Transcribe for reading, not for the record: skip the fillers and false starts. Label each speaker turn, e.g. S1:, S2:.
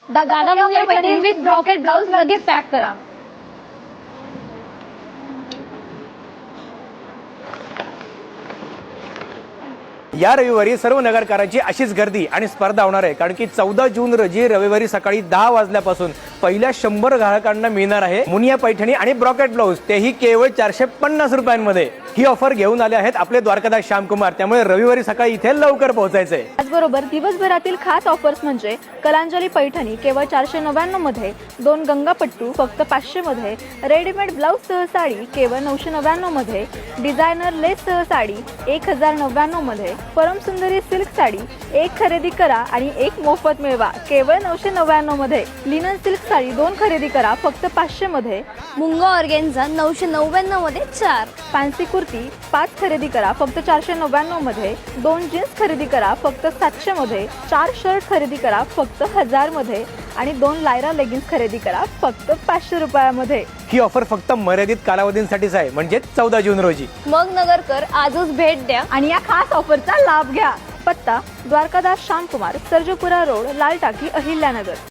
S1: दादा म्हणजे Paithani with ब्रॉकेट blouse लगेच पॅक करा.
S2: या रविवारी सर्व नगरकारांची अशीच गर्दी आणि स्पर्धा होणार आहे, कारण की 14 जून रोजी रविवारी सकाळी 10 वाजल्यापासून पहिल्या 100 ग्राहकांना मिळणार आहे मुनिया पैठणी आणि ब्रॉकेट ब्लाउज, तेही केवळ 450 रुपयांमध्ये. ही ऑफर घेऊन आले आहेत आपले द्वारकादास श्यामकुमार, त्यामुळे रविवारी सकाळी इथे लवकर पोहोचायचंय.
S3: त्याचबरोबर दिवसभरातील खास ऑफर्स म्हणजे कलांजली पैठणी केवळ 499 मध्ये, 2 गंगापट्टू फक्त 500 मध्ये, रेडीमेड ब्लाउज सह साडी केवळ 999 मध्ये, डिझायनर लेस सह साडी 1099 मध्ये, परमसुंदरी सिल्क साडी एक खरेदी करा आणि एक मोफत मिळवा केवळ 999 मध्ये, लिनन सिल्क साडी 2 खरेदी करा फक्त 500 मध्ये,
S1: मुंगा ऑर्गेन्झा 999 मध्ये 4,
S3: फॅन्सी कुर्ती 5 खरेदी करा फक्त 499 मध्ये, 2 जीन्स खरेदी करा फक्त 700 मध्ये, 4 शर्ट खरेदी करा फक्त 1000 मध्ये आणि 2 लायरा लेगिन्स खरेदी करा फक्त 500 रुपयामध्ये.
S2: ही ऑफर फक्त मर्यादित कालावधींसाठीच आहे, म्हणजे 14 जून रोजी.
S1: मग नगरकर आजच भेट द्या
S3: आणि या खास ऑफरचा लाभ घ्या. पत्ता द्वारकादास श्यामकुमार, सर्जपुरा रोड, लाल टाकी, अहिल्यानगर.